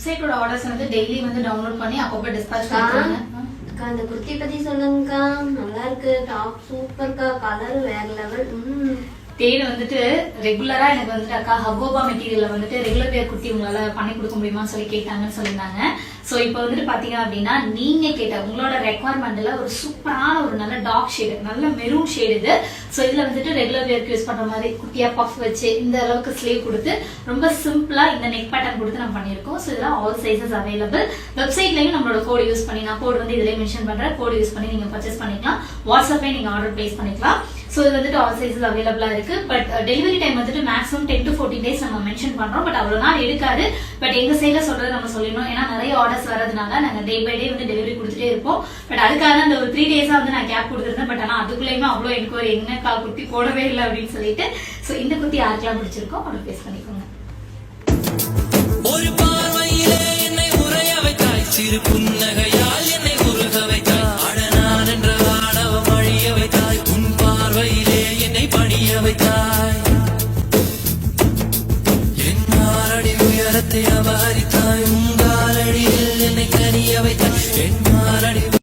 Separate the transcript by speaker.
Speaker 1: வெப்சைட்டோட ஆர்டர்ஸ் வந்து டெய்லி வந்து டவுன்லோட் பண்ணி அப்பப்போ டிஸ்பாச் பண்ணுவாங்க.
Speaker 2: அந்த குர்த்தி பத்தி சொல்லுங்கக்கா. நல்லா இருக்கு, டாப் சூப்பர்க்கா, கலர் வேற லெவல்.
Speaker 1: தேன் வந்துட்டு ரெகுலரா எனக்கு வந்துட்டு அக்கா ஹகோபா மெட்டீரியல்ல வந்துட்டு ரெகுலர் வேர் குர்த்தி உங்களால பண்ணி கொடுக்க முடியுமான்னு சொல்லி கேட்டாங்கன்னு சொல்லியிருந்தாங்க. சோ இப்போ வந்துட்டு பாத்தீங்க அப்படின்னா நீங்க கேட்ட உங்களோட ரெக்குவயர்மெண்ட்ல ஒரு சூப்பரான ஒரு நல்ல டார்க் ஷேடு, நல்ல மெரூன் ஷேடு இது. சோ இதுல வந்துட்டு ரெகுலர் வேர்க்கு யூஸ் பண்ற மாதிரி குட்டியா பஃப் வச்சு இந்த அளவுக்கு ஸ்லீவ் கொடுத்து ரொம்ப சிம்பிளா இந்த நெக் பேட்டர்ன் கொடுத்து நம்ம பண்ணிருக்கோம். சோ இதெல்லாம் ஆல் சைசஸ் அவைலபிள். வெப்சைட்லயும் நம்மளோட கோட் யூஸ் பண்ணி, நான் கோட் வந்து இதுலயே மென்ஷன் பண்றேன், கோட் யூஸ் பண்ணி நீங்க பர்ச்சேஸ் பண்ணிக்கலாம். வாட்ஸ்அப்ல நீங்க ஆர்டர் பிளேஸ் பண்ணிக்கலாம். சோ இது வந்துட்டு ஆல் சைஸஸ் அவைலபிளா இருக்கு. பட் டெலிவரி டைம் வந்துட்டு மேக்ஸிமம் 10 to 14 days நம்ம மென்ஷன் பண்றோம். பட் அவ்வளவு நாள் எடுக்காது. பட் எங்க சைட்ல சொல்றது நம்ம சொல்லிடணும். ஏன்னா நிறைய ஆர்டர்ஸ் வரதுனால நாங்க டே பை டே வந்து டெலிவரி கொடுத்துட்டே இருப்போம். பட் அதுக்காக அந்த ஒரு 3 days வந்து நான் கேப் கொடுத்துருந்தேன். பட் ஆனா அதுக்குள்ளயுமே அவ்வளவு என்கொயரி என்ன குர்த்தி போடவே இல்லை அப்படின்னு சொல்லிட்டு. சோ இந்த குர்த்தி யாருக்கெல்லாம் பிடிச்சிருக்கோ ஆர்டர் பிளேஸ் பண்ணிக்கோங்க.
Speaker 3: ஒரு பார்வையிலே என்னை உறைய வைத்தாய், சிறு புன்னகையால் என்னை உருக வைத்தாய், அடனான் என்ற ஆணவம் அழிய வைத்தாய், உன் பார்வையிலே என்னை பணிய வைத்தாய், என் மாரடி உயரத்தை அபகரித்தாய், உன் காலடியில் என்னை கனிய வைத்தாய், என் மாரடி